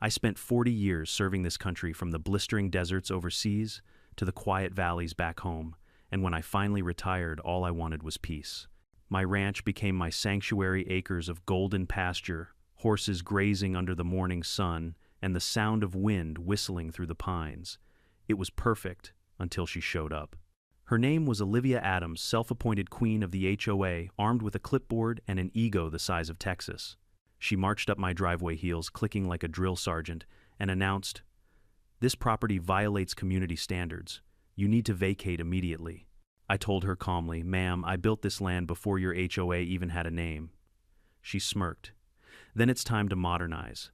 I spent 40 years serving this country from the blistering deserts overseas to the quiet valleys back home, and when I finally retired, all I wanted was peace. My ranch became my sanctuary, acres of golden pasture, horses grazing under the morning sun, and the sound of wind whistling through the pines. It was perfect until she showed up. Her name was Olivia Adams, self-appointed queen of the HOA, armed with a clipboard and an ego the size of Texas. She marched up my driveway, heels clicking like a drill sergeant, and announced, "This property violates community standards. You need to vacate immediately." I told her calmly, "Ma'am, I built this land before your HOA even had a name." She smirked. "Then it's time to modernize."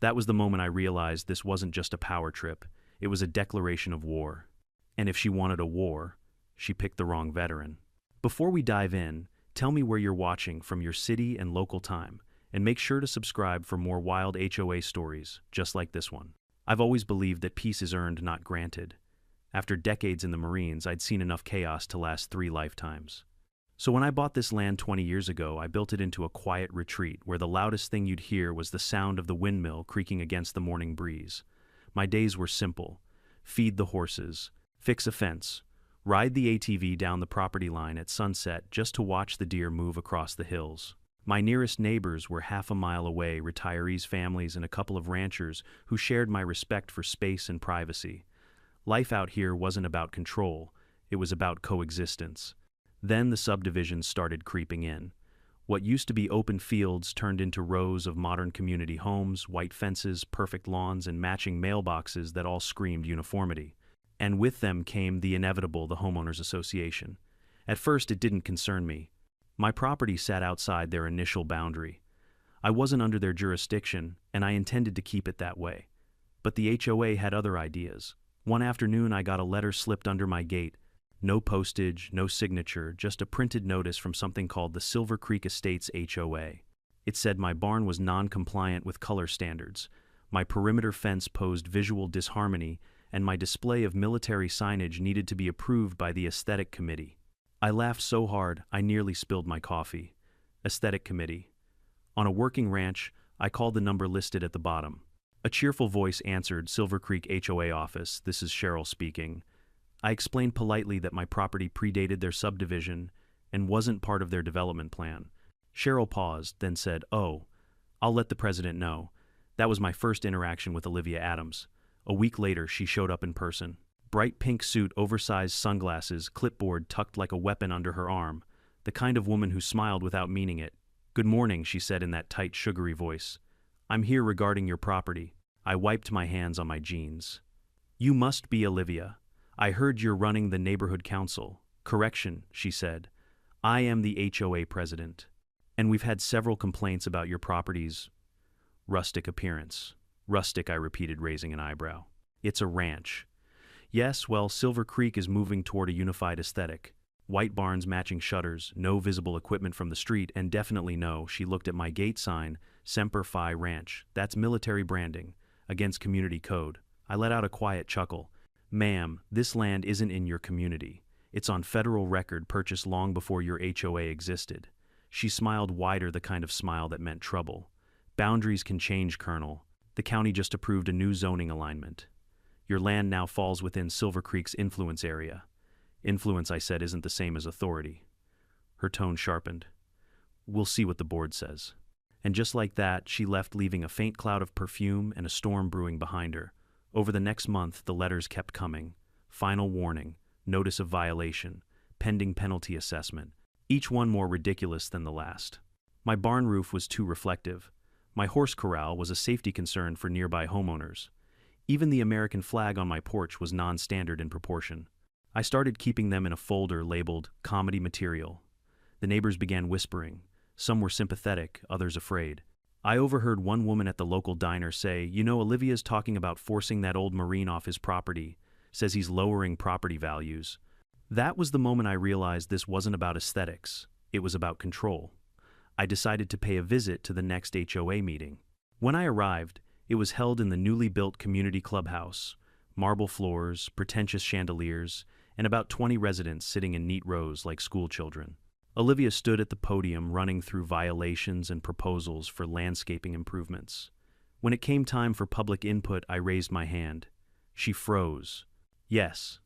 That was the moment I realized this wasn't just a power trip, it was a declaration of war. And if she wanted a war, she picked the wrong veteran. Before we dive in, tell me where you're watching from, your city and local time, and make sure to subscribe for more wild HOA stories just like this one. I've always believed that peace is earned, not granted. After decades in the Marines, I'd seen enough chaos to last 3 lifetimes. So when I bought this land 20 years ago, I built it into a quiet retreat where the loudest thing you'd hear was the sound of the windmill creaking against the morning breeze. My days were simple: feed the horses, fix a fence, ride the ATV down the property line at sunset just to watch the deer move across the hills. My nearest neighbors were half a mile away, retirees, families, and a couple of ranchers who shared my respect for space and privacy. Life out here wasn't about control, it was about coexistence. Then the subdivisions started creeping in. What used to be open fields turned into rows of modern community homes, white fences, perfect lawns, and matching mailboxes that all screamed uniformity. And with them came the inevitable, the homeowners association. At first, it didn't concern me. My property sat outside their initial boundary. I wasn't under their jurisdiction, and I intended to keep it that way. But the HOA had other ideas. One afternoon, I got a letter slipped under my gate. No postage, no signature, just a printed notice from something called the Silver Creek Estates HOA. It said my barn was non-compliant with color standards, my perimeter fence posed visual disharmony, and my display of military signage needed to be approved by the aesthetic committee. I laughed so hard, I nearly spilled my coffee. Aesthetic committee. On a working ranch, I called the number listed at the bottom. A cheerful voice answered, "Silver Creek HOA office, this is Cheryl speaking." I explained politely that my property predated their subdivision and wasn't part of their development plan. Cheryl paused, then said, "Oh, I'll let the president know." That was my first interaction with Olivia Adams. A week later, she showed up in person. Bright pink suit, oversized sunglasses, clipboard tucked like a weapon under her arm. The kind of woman who smiled without meaning it. "Good morning," she said in that tight, sugary voice. "I'm here regarding your property." I wiped my hands on my jeans. "You must be Olivia. I heard you're running the neighborhood council." "Correction," she said. "I am the HOA president. And we've had several complaints about your property's rustic appearance." "Rustic," I repeated, raising an eyebrow. "It's a ranch." "Yes, well, Silver Creek is moving toward a unified aesthetic. White barns, matching shutters, no visible equipment from the street, and definitely no," she looked at my gate sign, "Semper Fi Ranch. That's military branding, against community code." I let out a quiet chuckle. "Ma'am, this land isn't in your community. It's on federal record, purchased long before your HOA existed." She smiled wider, the kind of smile that meant trouble. "Boundaries can change, Colonel. The county just approved a new zoning alignment. Your land now falls within Silver Creek's influence area." "Influence," I said, "isn't the same as authority." Her tone sharpened. "We'll see what the board says." And just like that, she left, leaving a faint cloud of perfume and a storm brewing behind her. Over the next month, the letters kept coming. Final warning, notice of violation, pending penalty assessment, each one more ridiculous than the last. My barn roof was too reflective. My horse corral was a safety concern for nearby homeowners. Even the American flag on my porch was non-standard in proportion. I started keeping them in a folder labeled comedy material. The neighbors began whispering. Some were sympathetic, others afraid. I overheard one woman at the local diner say, "You know, Olivia's talking about forcing that old Marine off his property, says he's lowering property values." That was the moment I realized this wasn't about aesthetics, it was about control. I decided to pay a visit to the next HOA meeting. When I arrived, it was held in the newly built community clubhouse, marble floors, pretentious chandeliers, and about 20 residents sitting in neat rows like school children. Olivia stood at the podium running through violations and proposals for landscaping improvements. When it came time for public input, I raised my hand. She froze. Yes.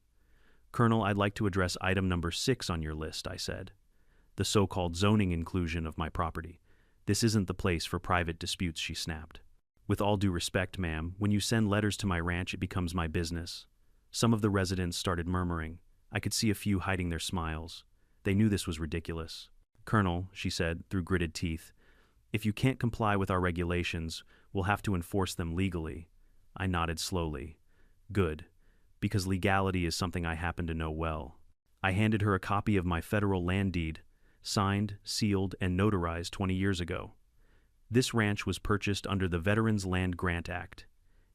Colonel, I'd like to address item number 6 on your list, I said. The so-called zoning inclusion of my property. This isn't the place for private disputes, she snapped. With all due respect, ma'am, when you send letters to my ranch, it becomes my business. Some of the residents started murmuring. I could see a few hiding their smiles. They knew this was ridiculous. Colonel, she said through gritted teeth, if you can't comply with our regulations, we'll have to enforce them legally. I nodded slowly. Good, because legality is something I happen to know well. I handed her a copy of my federal land deed, signed, sealed, and notarized 20 years ago. This ranch was purchased under the Veterans Land Grant Act.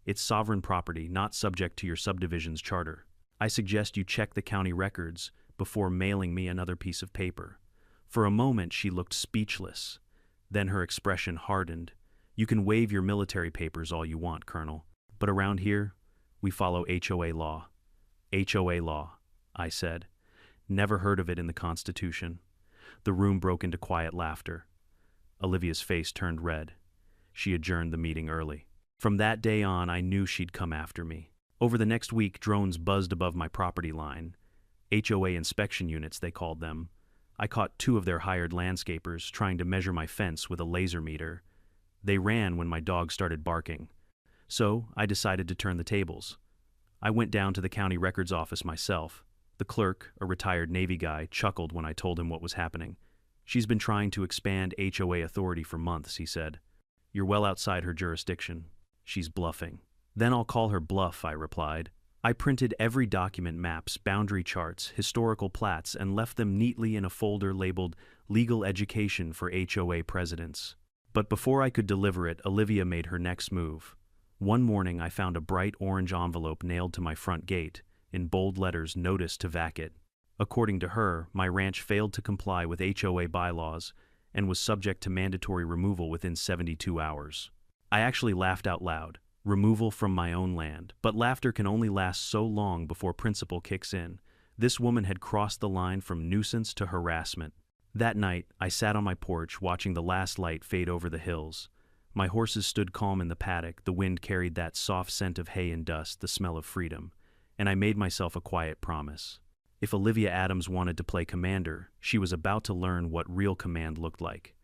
It's sovereign property, not subject to your subdivision's charter. I suggest you check the county records before mailing me another piece of paper. For a moment, she looked speechless. Then her expression hardened. You can waive your military papers all you want, Colonel. But around here, we follow HOA law. HOA law, I said. Never heard of it in the Constitution. The room broke into quiet laughter. Olivia's face turned red. She adjourned the meeting early. From that day on, I knew she'd come after me. Over the next week, drones buzzed above my property line. HOA inspection units, they called them. I caught 2 of their hired landscapers trying to measure my fence with a laser meter. They ran when my dog started barking. So I decided to turn the tables. I went down to the county records office myself. The clerk, a retired Navy guy, chuckled when I told him what was happening. She's been trying to expand HOA authority for months, he said. You're well outside her jurisdiction. She's bluffing. Then I'll call her bluff, I replied. I printed every document, maps, boundary charts, historical plats, and left them neatly in a folder labeled Legal Education for HOA Presidents. But before I could deliver it, Olivia made her next move. One morning, I found a bright orange envelope nailed to my front gate, in bold letters, Notice to Vacate. According to her, my ranch failed to comply with HOA bylaws and was subject to mandatory removal within 72 hours. I actually laughed out loud. Removal from my own land. But laughter can only last so long before principle kicks in. This woman had crossed the line from nuisance to harassment. That night, I sat on my porch watching the last light fade over the hills. My horses stood calm in the paddock. The wind carried that soft scent of hay and dust, the smell of freedom. And I made myself a quiet promise. If Olivia Adams wanted to play commander, she was about to learn what real command looked like.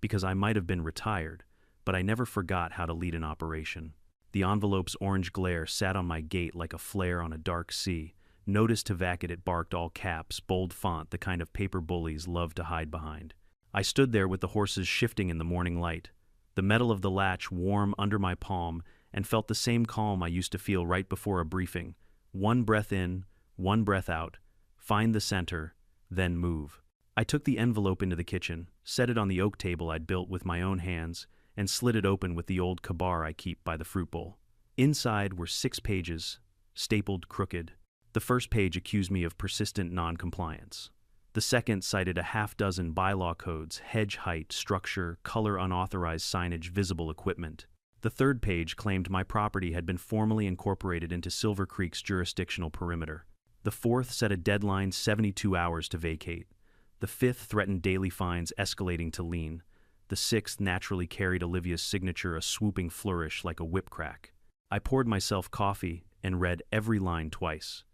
Because I might have been retired, but I never forgot how to lead an operation. The envelope's orange glare sat on my gate like a flare on a dark sea. Notice to Vacate, it barked, all caps, bold font, the kind of paper bullies love to hide behind. I stood there with the horses shifting in the morning light, the metal of the latch warm under my palm, and felt the same calm I used to feel right before a briefing. One breath in, one breath out, find the center, then move. I took the envelope into the kitchen, set it on the oak table I'd built with my own hands, and slid it open with the old kabar I keep by the fruit bowl. Inside were 6 pages, stapled crooked. The first page accused me of persistent non-compliance. The second cited a half-dozen bylaw codes, hedge height, structure, color, unauthorized signage, visible equipment. The third page claimed my property had been formally incorporated into Silver Creek's jurisdictional perimeter. The fourth set a deadline 72 hours to vacate. The fifth threatened daily fines escalating to lien. The sixth naturally carried Olivia's signature, a swooping flourish like a whip crack. I poured myself coffee and read every line twice.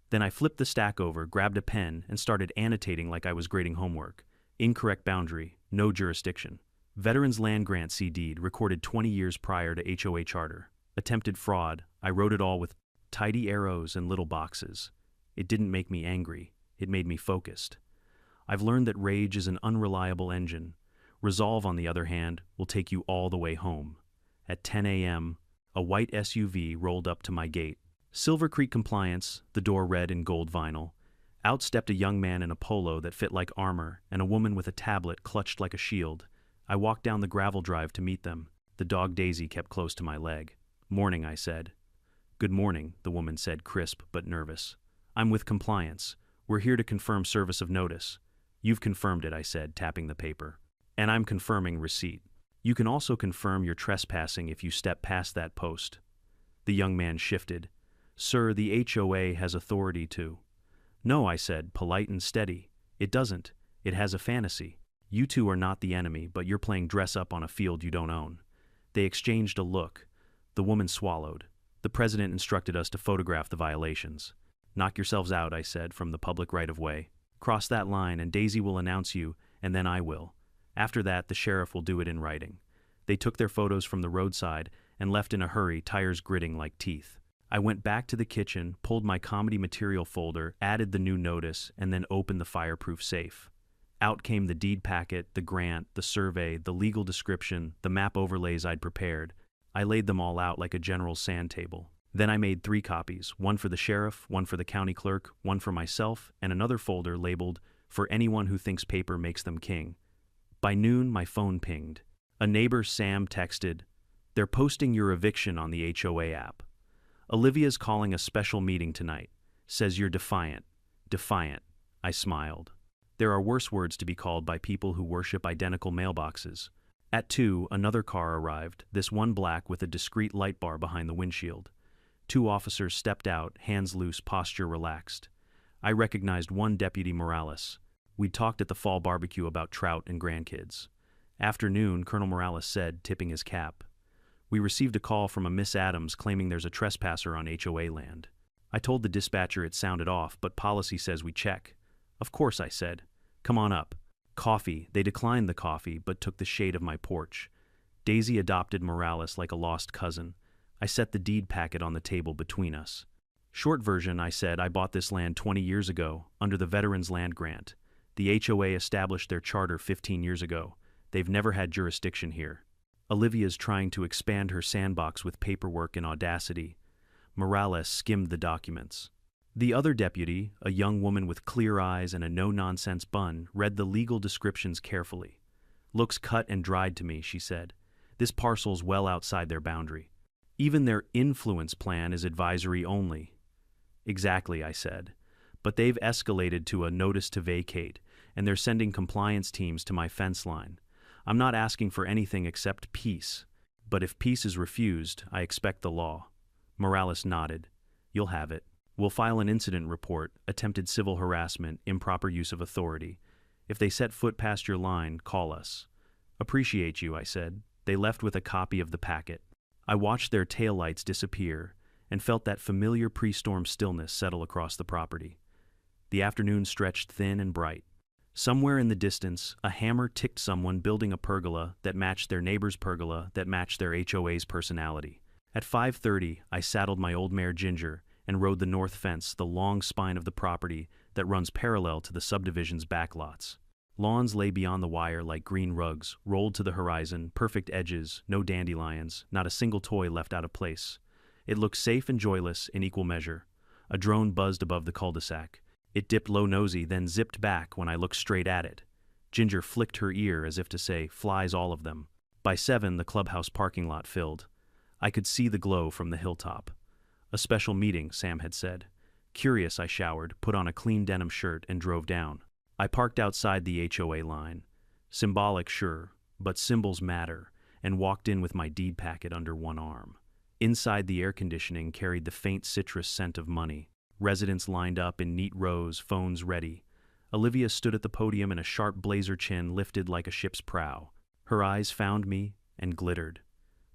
Then I flipped the stack over, grabbed a pen, and started annotating like I was grading homework. Incorrect boundary, no jurisdiction. Veterans Land Grant C deed, recorded 20 years prior to HOA charter. Attempted fraud, I wrote it all with tidy arrows and little boxes. It didn't make me angry, it made me focused. I've learned that rage is an unreliable engine. Resolve, on the other hand, will take you all the way home. At 10 a.m., a white SUV rolled up to my gate. Silver Creek compliance, the door red in gold vinyl. Out stepped a young man in a polo that fit like armor, and a woman with a tablet clutched like a shield. I walked down the gravel drive to meet them. The dog Daisy kept close to my leg. Morning, I said. Good morning, the woman said, crisp but nervous. I'm with compliance. We're here to confirm service of notice. You've confirmed it, I said, tapping the paper. And I'm confirming receipt. You can also confirm you're trespassing if you step past that post. The young man shifted. Sir, the HOA has authority to. No, I said, polite and steady. It doesn't. It has a fantasy. You two are not the enemy, but you're playing dress up on a field you don't own. They exchanged a look. The woman swallowed. The president instructed us to photograph the violations. Knock yourselves out, I said, from the public right-of-way. Cross that line and Daisy will announce you, and then I will. After that, the sheriff will do it in writing. They took their photos from the roadside and left in a hurry, tires gritting like teeth. I went back to the kitchen, pulled my comedy material folder, added the new notice, and then opened the fireproof safe. Out came the deed packet, the grant, the survey, the legal description, the map overlays I'd prepared. I laid them all out like a general's sand table. Then I made 3 copies, one for the sheriff, one for the county clerk, one for myself, and another folder labeled, "For anyone who thinks paper makes them king." By noon, my phone pinged. A neighbor, Sam, texted, "They're posting your eviction on the HOA app. Olivia's calling a special meeting tonight. Says you're defiant." Defiant. I smiled. There are worse words to be called by people who worship identical mailboxes. At 2, another car arrived, this one black with a discreet light bar behind the windshield. 2 officers stepped out, hands loose, posture relaxed. I recognized one Deputy Morales. We'd talked at the fall barbecue about trout and grandkids. After noon, Colonel Morales said, tipping his cap, "We received a call from a Miss Adams claiming there's a trespasser on HOA land." I told the dispatcher it sounded off, but policy says we check. "Of course," I said. "Come on up." Coffee. They declined the coffee, but took the shade of my porch. Daisy adopted Morales like a lost cousin. I set the deed packet on the table between us. Short version, I said, I bought this land 20 years ago, under the Veterans Land Grant. The HOA established their charter 15 years ago. They've never had jurisdiction here. Olivia's trying to expand her sandbox with paperwork and audacity. Morales skimmed the documents. The other deputy, a young woman with clear eyes and a no-nonsense bun, read the legal descriptions carefully. "Looks cut and dried to me," she said. "This parcel's well outside their boundary. Even their influence plan is advisory only." "Exactly," I said. "But they've escalated to a notice to vacate, and they're sending compliance teams to my fence line. I'm not asking for anything except peace. But if peace is refused, I expect the law." Morales nodded. "You'll have it. We'll file an incident report, attempted civil harassment, improper use of authority. If they set foot past your line, call us." "Appreciate you," I said. They left with a copy of the packet. I watched their taillights disappear and felt that familiar pre-storm stillness settle across the property. The afternoon stretched thin and bright. Somewhere in the distance, a hammer ticked someone building a pergola that matched their neighbor's pergola that matched their HOA's personality. At 5:30, I saddled my old mare Ginger and rode the north fence, the long spine of the property that runs parallel to the subdivision's backlots. Lawns lay beyond the wire like green rugs, rolled to the horizon, perfect edges, no dandelions, not a single toy left out of place. It looked safe and joyless in equal measure. A drone buzzed above the cul-de-sac. It dipped low-nosy, then zipped back when I looked straight at it. Ginger flicked her ear as if to say, "Flies all of them." By 7, the clubhouse parking lot filled. I could see the glow from the hilltop. "A special meeting," Sam had said. Curious, I showered, put on a clean denim shirt, and drove down. I parked outside the HOA line. Symbolic, sure, but symbols matter, and walked in with my deed packet under one arm. Inside, the air conditioning carried the faint citrus scent of money. Residents lined up in neat rows, phones ready. Olivia stood at the podium in a sharp blazer chin lifted like a ship's prow. Her eyes found me and glittered.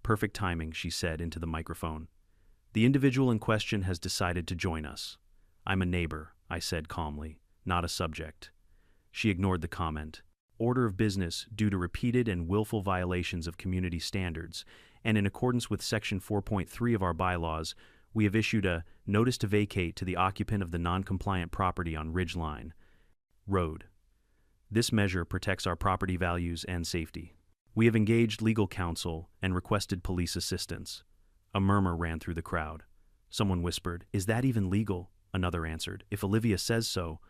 "Perfect timing," she said into the microphone. "The individual in question has decided to join us." "I'm a neighbor," I said calmly, "not a subject." She ignored the comment. "Order of business due to repeated and willful violations of community standards, and in accordance with Section 4.3 of our bylaws, we have issued a notice to vacate to the occupant of the non-compliant property on Ridgeline Road. This measure protects our property values and safety. We have engaged legal counsel and requested police assistance." A murmur ran through the crowd. Someone whispered, "Is that even legal?" Another answered, "If Olivia says so."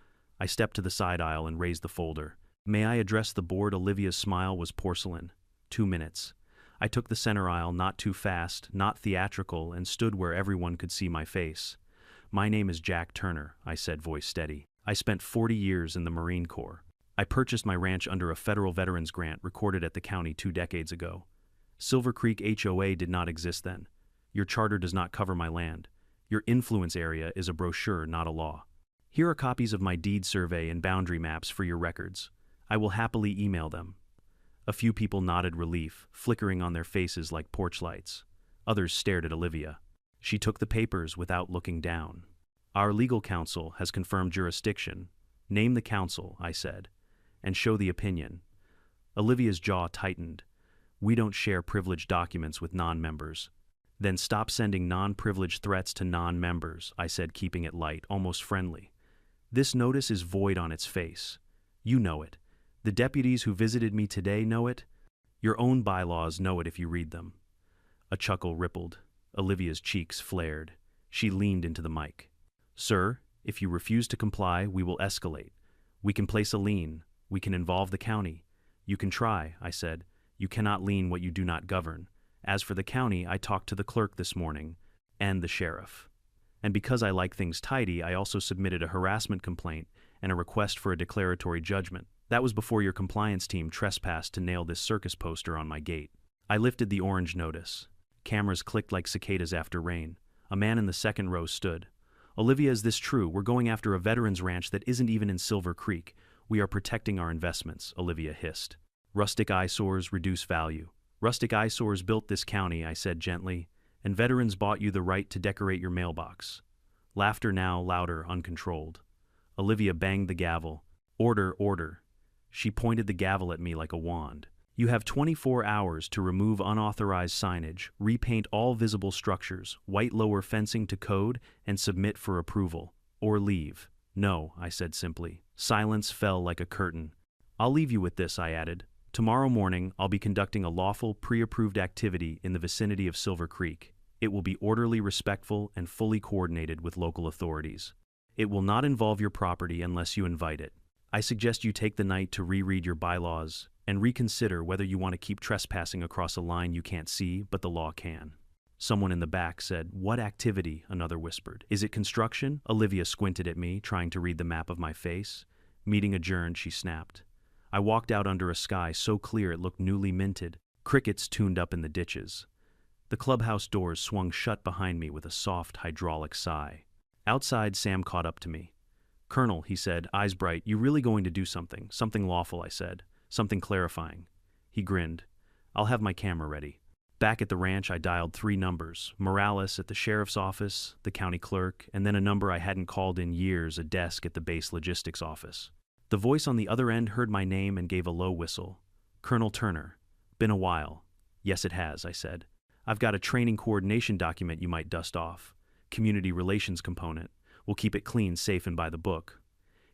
I stepped to the side aisle and raised the folder. "May I address the board?" Olivia's smile was porcelain. 2 minutes. I took the center aisle, not too fast, not theatrical, and stood where everyone could see my face. "My name is Jack Turner," I said, voice steady. "I spent 40 years in the Marine Corps. I purchased my ranch under a federal veterans grant recorded at the county 2 decades ago. Silver Creek HOA did not exist then. Your charter does not cover my land. Your influence area is a brochure, not a law. Here are copies of my deed survey and boundary maps for your records. I will happily email them." A few people nodded relief, flickering on their faces like porch lights. Others stared at Olivia. She took the papers without looking down. Our legal counsel has confirmed jurisdiction. Name the counsel, I said, and show the opinion. Olivia's jaw tightened. We don't share privileged documents with non-members. Then stop sending non-privileged threats to non-members, I said, keeping it light, almost friendly. This notice is void on its face. You know it. The deputies who visited me today know it. Your own bylaws know it if you read them. A chuckle rippled. Olivia's cheeks flared. She leaned into the mic. Sir, if you refuse to comply, we will escalate. We can place a lien. We can involve the county. You can try, I said. You cannot lien what you do not govern. As for the county, I talked to the clerk this morning, and the sheriff. And because I like things tidy, I also submitted a harassment complaint and a request for a declaratory judgment. That was before your compliance team trespassed to nail this circus poster on my gate. I lifted the orange notice. Cameras clicked like cicadas after rain. A man in the second row stood. Olivia, is this true? We're going after a veterans ranch that isn't even in Silver Creek. We are protecting our investments, Olivia hissed. Rustic eyesores reduce value. Rustic eyesores built this county, I said gently, and veterans bought you the right to decorate your mailbox. Laughter now louder, uncontrolled. Olivia banged the gavel. Order, order. She pointed the gavel at me like a wand. You have 24 hours to remove unauthorized signage, repaint all visible structures, white lower fencing to code, and submit for approval. Or leave. No, I said simply. Silence fell like a curtain. I'll leave you with this, I added. Tomorrow morning, I'll be conducting a lawful, pre-approved activity in the vicinity of Silver Creek. It will be orderly, respectful, and fully coordinated with local authorities. It will not involve your property unless you invite it. I suggest you take the night to reread your bylaws and reconsider whether you want to keep trespassing across a line you can't see, but the law can. Someone in the back said, What activity? Another whispered. Is it construction? Olivia squinted at me, trying to read the map of my face. Meeting adjourned, she snapped. I walked out under a sky so clear it looked newly minted. Crickets tuned up in the ditches. The clubhouse doors swung shut behind me with a soft hydraulic sigh. Outside, Sam caught up to me. Colonel, he said, eyes bright, you really going to do something? Something lawful, I said. Something clarifying. He grinned. I'll have my camera ready. Back at the ranch, I dialed 3 numbers. Morales at the sheriff's office, the county clerk, and then a number I hadn't called in years, a desk at the base logistics office. The voice on the other end heard my name and gave a low whistle. Colonel Turner. Been a while. Yes, it has, I said. I've got a training coordination document you might dust off. Community relations component. We'll keep it clean, safe, and by the book.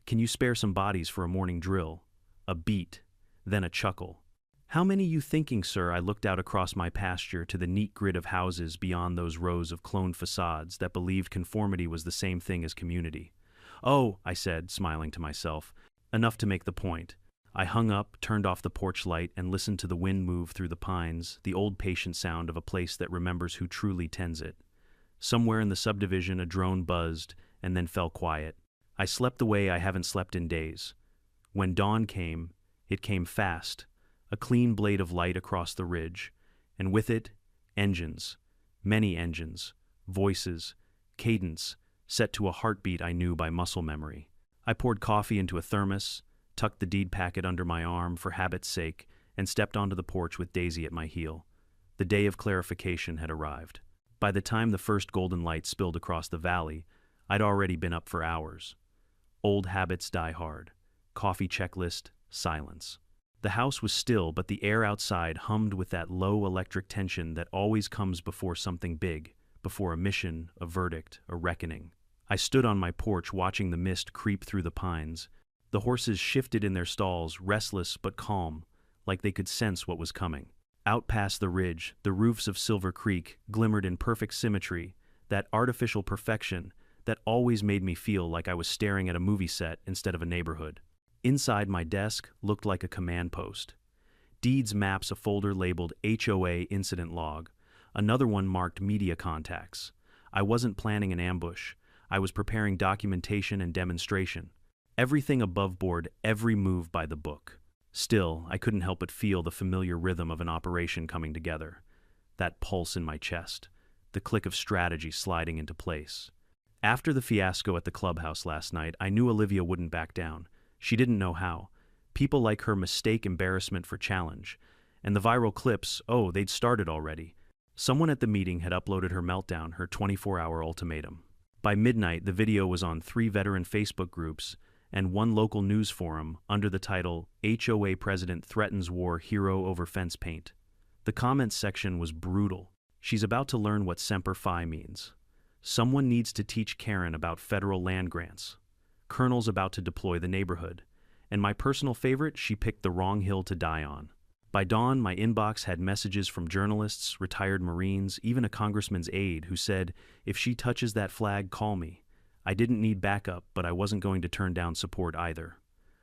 Can you spare some bodies for a morning drill? A beat. Then a chuckle. How many you thinking, sir? I looked out across my pasture to the neat grid of houses beyond those rows of cloned facades that believed conformity was the same thing as community. Oh, I said, smiling to myself. Enough to make the point. I hung up, turned off the porch light, and listened to the wind move through the pines, the old patient sound of a place that remembers who truly tends it. Somewhere in the subdivision a drone buzzed, and then fell quiet. I slept the way I haven't slept in days. When dawn came, it came fast, a clean blade of light across the ridge, and with it, engines, many engines, voices, cadence, set to a heartbeat I knew by muscle memory. I poured coffee into a thermos, tucked the deed packet under my arm for habit's sake, and stepped onto the porch with Daisy at my heel. The day of clarification had arrived. By the time the first golden light spilled across the valley, I'd already been up for hours. Old habits die hard. Coffee checklist, silence. The house was still, but the air outside hummed with that low electric tension that always comes before something big, before a mission, a verdict, a reckoning. I stood on my porch watching the mist creep through the pines. The horses shifted in their stalls, restless but calm, like they could sense what was coming. Out past the ridge, the roofs of Silver Creek glimmered in perfect symmetry, that artificial perfection that always made me feel like I was staring at a movie set instead of a neighborhood. Inside my desk looked like a command post. Deeds maps a folder labeled HOA incident log. Another one marked media contacts. I wasn't planning an ambush. I was preparing documentation and demonstration. Everything above board, every move by the book. Still, I couldn't help but feel the familiar rhythm of an operation coming together. That pulse in my chest. The click of strategy sliding into place. After the fiasco at the clubhouse last night, I knew Olivia wouldn't back down. She didn't know how. People like her mistake embarrassment for challenge. And the viral clips, oh, they'd started already. Someone at the meeting had uploaded her meltdown, her 24-hour ultimatum. By midnight, the video was on 3 veteran Facebook groups and 1 local news forum under the title, HOA President Threatens War, Hero Over Fence Paint. The comments section was brutal. She's about to learn what Semper Fi means. Someone needs to teach Karen about federal land grants. Colonel's about to deploy the neighborhood. And my personal favorite, she picked the wrong hill to die on. By dawn, my inbox had messages from journalists, retired Marines, even a congressman's aide who said, "If she touches that flag, call me." I didn't need backup, but I wasn't going to turn down support either.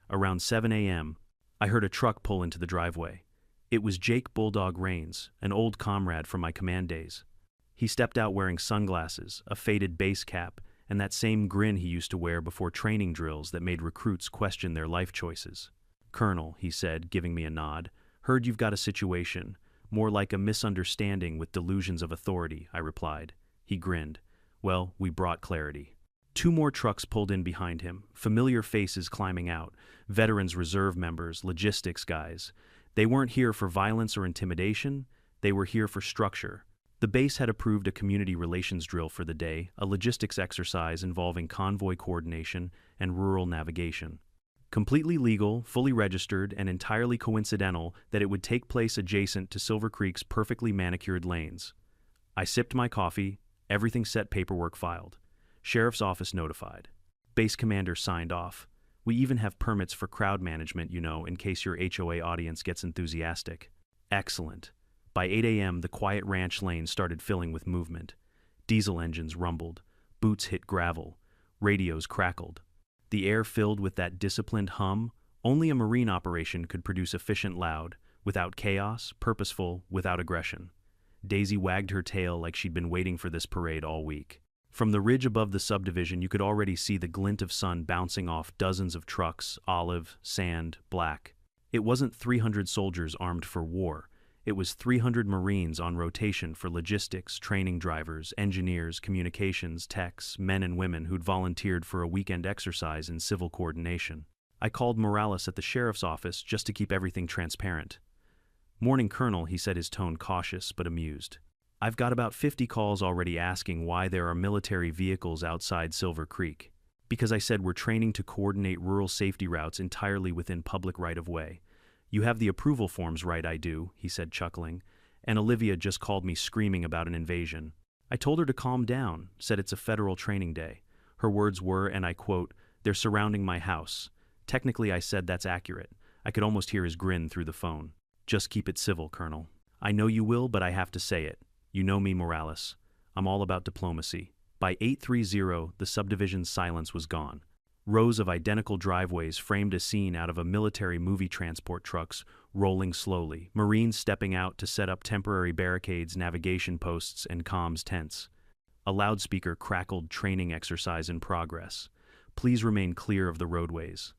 Around 7 a.m., I heard a truck pull into the driveway. It was Jake Bulldog Rains, an old comrade from my command days. He stepped out wearing sunglasses, a faded base cap, and that same grin he used to wear before training drills that made recruits question their life choices. "Colonel," he said, giving me a nod, "heard you've got a situation. More like a misunderstanding with delusions of authority," I replied. He grinned. Well, we brought clarity. 2 more trucks pulled in behind him, familiar faces climbing out, Veterans Reserve members, logistics guys. They weren't here for violence or intimidation, they were here for structure. The base had approved a community relations drill for the day, a logistics exercise involving convoy coordination and rural navigation. Completely legal, fully registered, and entirely coincidental that it would take place adjacent to Silver Creek's perfectly manicured lanes. I sipped my coffee, everything set, paperwork filed. Sheriff's office notified. Base commander signed off. We even have permits for crowd management, in case your HOA audience gets enthusiastic. Excellent. By 8 a.m., the quiet ranch lane started filling with movement. Diesel engines rumbled. Boots hit gravel. Radios crackled. The air filled with that disciplined hum only a Marine operation could produce, efficient, loud, without chaos, purposeful, without aggression. Daisy wagged her tail like she'd been waiting for this parade all week. From the ridge above the subdivision, you could already see the glint of sun bouncing off dozens of trucks, olive, sand, black. It wasn't 300 soldiers armed for war. It was 300 Marines on rotation for logistics, training drivers, engineers, communications, techs, men and women who'd volunteered for a weekend exercise in civil coordination. I called Morales at the sheriff's office just to keep everything transparent. "Morning, Colonel," he said, his tone cautious but amused. "I've got about 50 calls already asking why there are military vehicles outside Silver Creek. Because I said we're training to coordinate rural safety routes entirely within public right-of-way. You have the approval forms, right?" "I do," he said, chuckling. "And Olivia just called me screaming about an invasion." I told her to calm down, said it's a federal training day. Her words were, and I quote, "They're surrounding my house." Technically, I said that's accurate. I could almost hear his grin through the phone. "Just keep it civil, Colonel." "I know you will, but I have to say it. You know me, Morales. I'm all about diplomacy." By 8:30, the subdivision's silence was gone. Rows of identical driveways framed a scene out of a military movie, transport trucks rolling slowly, Marines stepping out to set up temporary barricades, navigation posts, and comms tents. A loudspeaker crackled, "Training exercise in progress. Please remain clear of the roadways."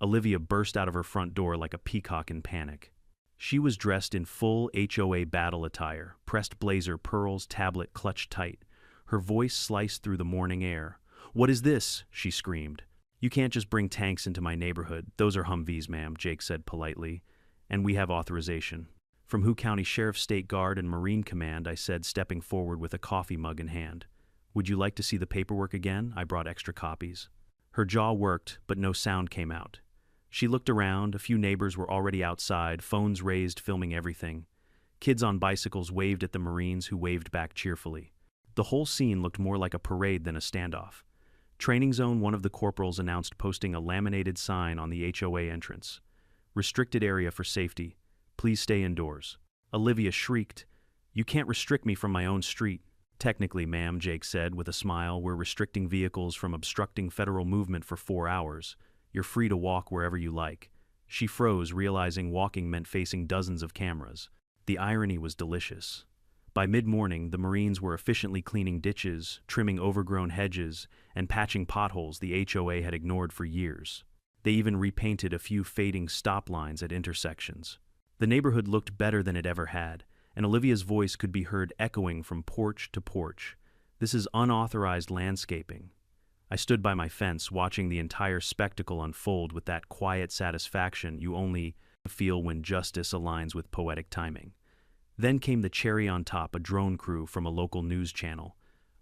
Olivia burst out of her front door like a peacock in panic. She was dressed in full HOA battle attire, pressed blazer, pearls, tablet clutched tight. Her voice sliced through the morning air. "What is this?" she screamed. "You can't just bring tanks into my neighborhood. Those are Humvees, ma'am," Jake said politely. "And we have authorization." "From Hugh County Sheriff's State Guard and Marine Command," I said, stepping forward with a coffee mug in hand. "Would you like to see the paperwork again?" I brought extra copies. Her jaw worked, but no sound came out. She looked around. A few neighbors were already outside, phones raised, filming everything. Kids on bicycles waved at the Marines, who waved back cheerfully. The whole scene looked more like a parade than a standoff. "Training Zone," one of the corporals announced, posting a laminated sign on the HOA entrance. "Restricted area for safety. Please stay indoors." Olivia shrieked, "You can't restrict me from my own street." "Technically, ma'am," Jake said with a smile, "we're restricting vehicles from obstructing federal movement for 4 hours. You're free to walk wherever you like." She froze, realizing walking meant facing dozens of cameras. The irony was delicious. By mid-morning, the Marines were efficiently cleaning ditches, trimming overgrown hedges, and patching potholes the HOA had ignored for years. They even repainted a few fading stop lines at intersections. The neighborhood looked better than it ever had, and Olivia's voice could be heard echoing from porch to porch. "This is unauthorized landscaping." I stood by my fence, watching the entire spectacle unfold with that quiet satisfaction you only feel when justice aligns with poetic timing. Then came the cherry on top, a drone crew from a local news channel.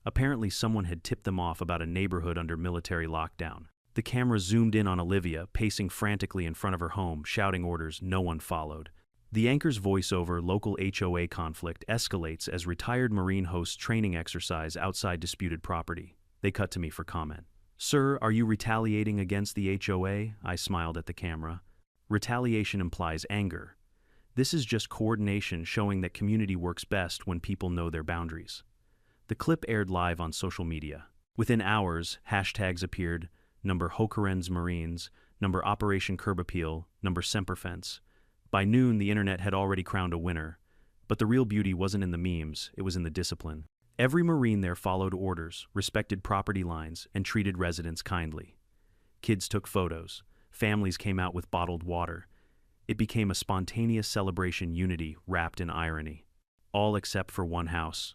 Apparently someone had tipped them off about a neighborhood under military lockdown. The camera zoomed in on Olivia, pacing frantically in front of her home, shouting orders no one followed. The anchor's voiceover, local HOA conflict, escalates as retired Marine hosts training exercise outside disputed property. They cut to me for comment. "Sir, are you retaliating against the HOA?" I smiled at the camera. Retaliation implies anger. This is just coordination, showing that community works best when people know their boundaries. The clip aired live on social media. Within hours, hashtags appeared, number Hokarens Marines, number Operation Curb Appeal, number Semperfence. By noon, the internet had already crowned a winner. But the real beauty wasn't in the memes, it was in the discipline. Every Marine there followed orders, respected property lines, and treated residents kindly. Kids took photos. Families came out with bottled water. It became a spontaneous celebration, unity wrapped in irony. All except for one house,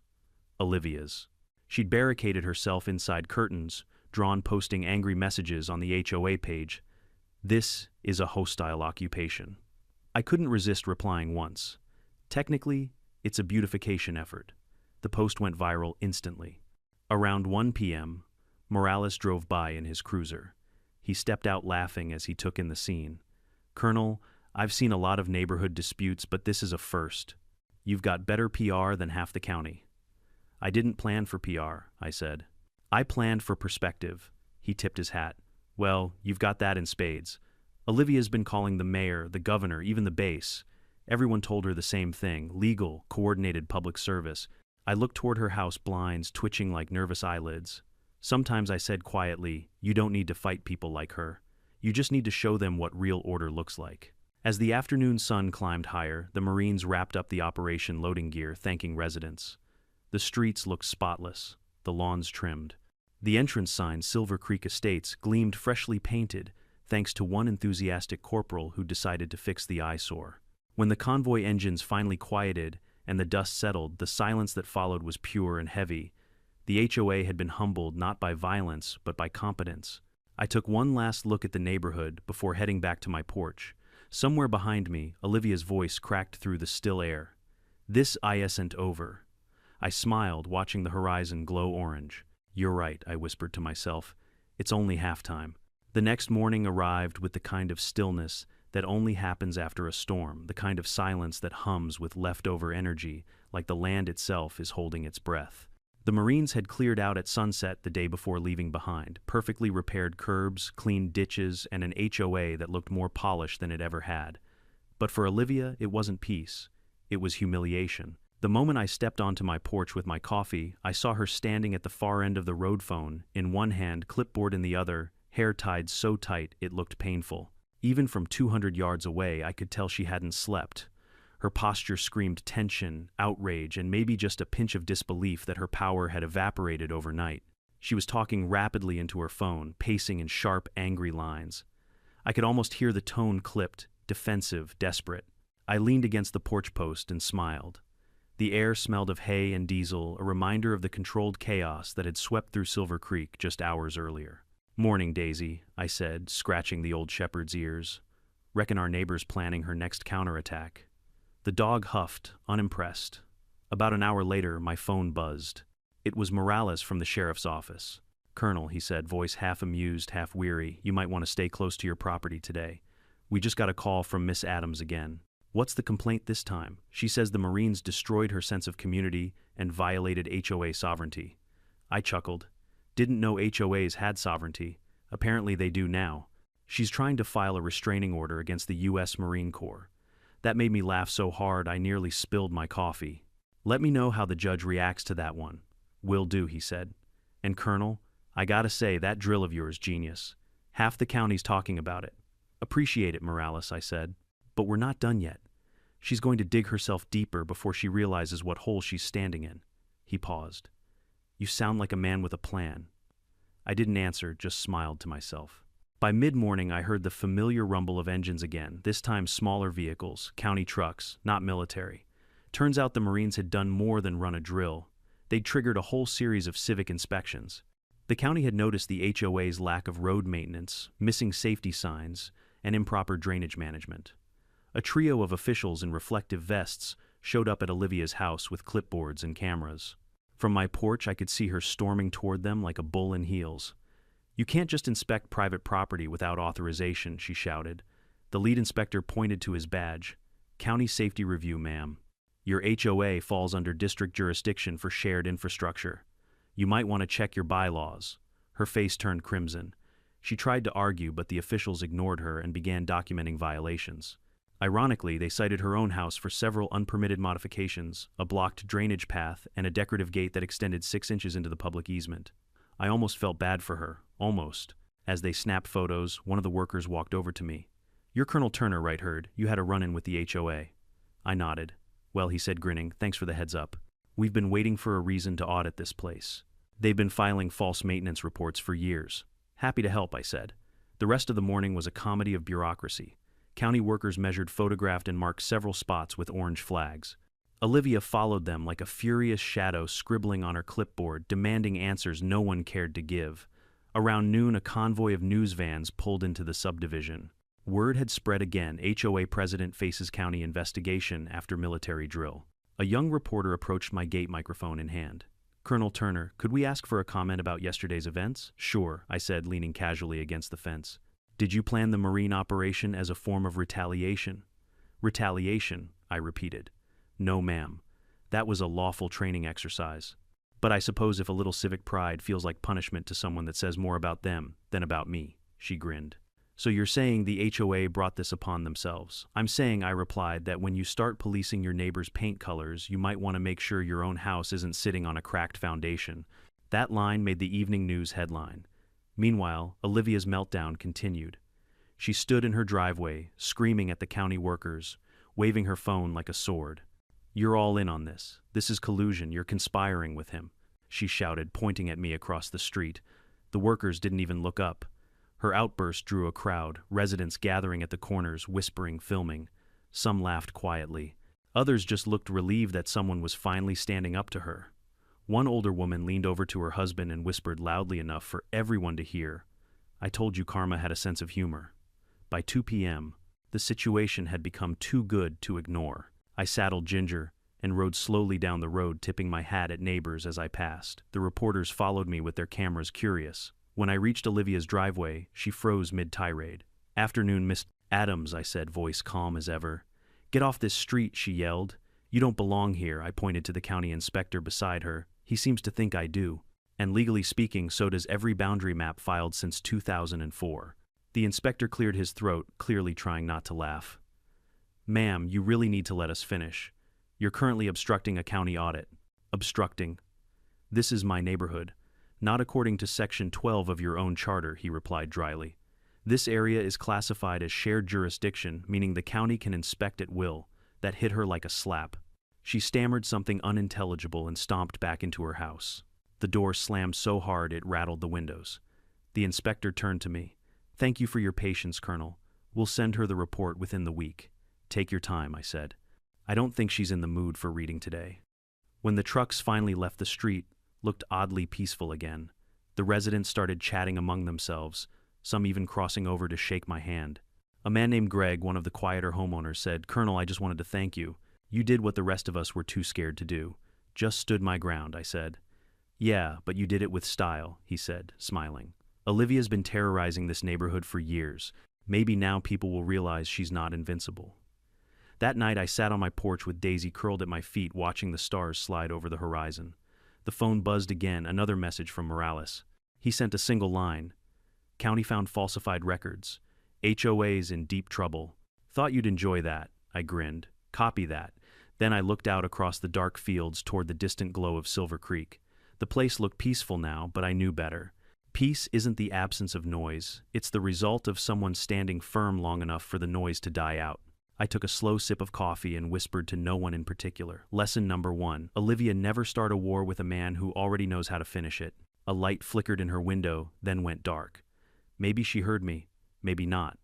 Olivia's. She'd barricaded herself inside curtains, drawn posting angry messages on the HOA page. "This is a hostile occupation." I couldn't resist replying once. Technically, it's a beautification effort. The post went viral instantly. Around 1 p.m., Morales drove by in his cruiser. He stepped out laughing as he took in the scene. "Colonel, I've seen a lot of neighborhood disputes, but this is a first. You've got better PR than half the county." "I didn't plan for PR," I said. "I planned for perspective." He tipped his hat. "Well, you've got that in spades. Olivia's been calling the mayor, the governor, even the base. Everyone told her the same thing: legal, coordinated public service." I looked toward her house blinds, twitching like nervous eyelids. Sometimes I said quietly, "You don't need to fight people like her. You just need to show them what real order looks like." As the afternoon sun climbed higher, the Marines wrapped up the operation, loading gear, thanking residents. The streets looked spotless, the lawns trimmed. The entrance sign, Silver Creek Estates, gleamed freshly painted, thanks to one enthusiastic corporal who decided to fix the eyesore. When the convoy engines finally quieted and the dust settled, the silence that followed was pure and heavy. The HOA had been humbled not by violence, but by competence. I took one last look at the neighborhood before heading back to my porch. Somewhere behind me, Olivia's voice cracked through the still air. "This isn't over." I smiled, watching the horizon glow orange. "You're right," I whispered to myself. "It's only halftime." The next morning arrived with the kind of stillness that only happens after a storm, the kind of silence that hums with leftover energy, like the land itself is holding its breath. The Marines had cleared out at sunset the day before leaving behind, perfectly repaired curbs, clean ditches, and an HOA that looked more polished than it ever had. But for Olivia, it wasn't peace. It was humiliation. The moment I stepped onto my porch with my coffee, I saw her standing at the far end of the road phone, in one hand, clipboard in the other, hair tied so tight it looked painful. Even from 200 yards away, I could tell she hadn't slept. Her posture screamed tension, outrage, and maybe just a pinch of disbelief that her power had evaporated overnight. She was talking rapidly into her phone, pacing in sharp, angry lines. I could almost hear the tone clipped, defensive, desperate. I leaned against the porch post and smiled. The air smelled of hay and diesel, a reminder of the controlled chaos that had swept through Silver Creek just hours earlier. "Morning, Daisy," I said, scratching the old shepherd's ears. "Reckon our neighbor's planning her next counterattack." The dog huffed, unimpressed. About an hour later, my phone buzzed. It was Morales from the sheriff's office. "Colonel," he said, voice half amused, half weary, "you might want to stay close to your property today. We just got a call from Miss Adams again." "What's the complaint this time?" "She says the Marines destroyed her sense of community and violated HOA sovereignty." I chuckled. Didn't know HOAs had sovereignty. Apparently they do now. "She's trying to file a restraining order against the U.S. Marine Corps." That made me laugh so hard I nearly spilled my coffee. "Let me know how the judge reacts to that one." "Will do," he said. "And Colonel, I gotta say, that drill of yours, genius. Half the county's talking about it." "Appreciate it, Morales," I said. "But we're not done yet. She's going to dig herself deeper before she realizes what hole she's standing in." He paused. "You sound like a man with a plan." I didn't answer, just smiled to myself. By mid-morning, I heard the familiar rumble of engines again, this time smaller vehicles, county trucks, not military. Turns out the Marines had done more than run a drill. They'd triggered a whole series of civic inspections. The county had noticed the HOA's lack of road maintenance, missing safety signs, and improper drainage management. A trio of officials in reflective vests showed up at Olivia's house with clipboards and cameras. From my porch, I could see her storming toward them like a bull in heels. "You can't just inspect private property without authorization," she shouted. The lead inspector pointed to his badge. "County Safety Review, ma'am. Your HOA falls under district jurisdiction for shared infrastructure. You might want to check your bylaws." Her face turned crimson. She tried to argue, but the officials ignored her and began documenting violations. Ironically, they cited her own house for several unpermitted modifications, a blocked drainage path, and a decorative gate that extended 6 inches into the public easement. I almost felt bad for her, almost. As they snapped photos, one of the workers walked over to me. "You're Colonel Turner, right, Heard? You had a run-in with the HOA." I nodded. "Well," he said, grinning, "thanks for the heads up. We've been waiting for a reason to audit this place. They've been filing false maintenance reports for years." "Happy to help," I said. The rest of the morning was a comedy of bureaucracy. County workers measured, photographed, and marked several spots with orange flags. Olivia followed them like a furious shadow, scribbling on her clipboard, demanding answers no one cared to give. Around noon, a convoy of news vans pulled into the subdivision. Word had spread again: HOA president faces county investigation after military drill. A young reporter approached my gate, microphone in hand. "Colonel Turner, could we ask for a comment about yesterday's events?" "Sure," I said, leaning casually against the fence. "Did you plan the Marine operation as a form of retaliation?" "Retaliation," I repeated. "No, ma'am. That was a lawful training exercise. But I suppose if a little civic pride feels like punishment to someone that says more about them than about me," she grinned. "So you're saying the HOA brought this upon themselves?" "I'm saying," I replied, "that when you start policing your neighbor's paint colors, you might want to make sure your own house isn't sitting on a cracked foundation." That line made the evening news headline. Meanwhile, Olivia's meltdown continued. She stood in her driveway, screaming at the county workers, waving her phone like a sword. "You're all in on this. This is collusion. You're conspiring with him," she shouted, pointing at me across the street. The workers didn't even look up. Her outburst drew a crowd, residents gathering at the corners, whispering, filming. Some laughed quietly. Others just looked relieved that someone was finally standing up to her. One older woman leaned over to her husband and whispered loudly enough for everyone to hear, "I told you Karma had a sense of humor." By 2 p.m., the situation had become too good to ignore. I saddled Ginger and rode slowly down the road, tipping my hat at neighbors as I passed. The reporters followed me with their cameras, curious. When I reached Olivia's driveway, she froze mid-tirade. "Afternoon, Miss Adams," I said, voice calm as ever. "Get off this street," she yelled. "You don't belong here," I pointed to the county inspector beside her. "He seems to think I do. And legally speaking, so does every boundary map filed since 2004. The inspector cleared his throat, clearly trying not to laugh. "Ma'am, you really need to let us finish. You're currently obstructing a county audit." "Obstructing? This is my neighborhood." "Not according to Section 12 of your own charter," he replied dryly. "This area is classified as shared jurisdiction, meaning the county can inspect at will." That hit her like a slap. She stammered something unintelligible and stomped back into her house. The door slammed so hard it rattled the windows. The inspector turned to me. "Thank you for your patience, Colonel. We'll send her the report within the week." "Take your time," I said. "I don't think she's in the mood for reading today." When the trucks finally left the street, looked oddly peaceful again. The residents started chatting among themselves, some even crossing over to shake my hand. A man named Greg, one of the quieter homeowners, said, "Colonel, I just wanted to thank you. You did what the rest of us were too scared to do." "Just stood my ground," I said. "Yeah, but you did it with style," he said, smiling. "Olivia's been terrorizing this neighborhood for years. Maybe now people will realize she's not invincible." That night I sat on my porch with Daisy curled at my feet, watching the stars slide over the horizon. The phone buzzed again, another message from Morales. He sent a single line. "County found falsified records. HOA's in deep trouble." "Thought you'd enjoy that," I grinned. "Copy that." Then I looked out across the dark fields toward the distant glow of Silver Creek. The place looked peaceful now, but I knew better. Peace isn't the absence of noise. It's the result of someone standing firm long enough for the noise to die out. I took a slow sip of coffee and whispered to no one in particular. Lesson number 1. Olivia, never start a war with a man who already knows how to finish it. A light flickered in her window, then went dark. Maybe she heard me, maybe not.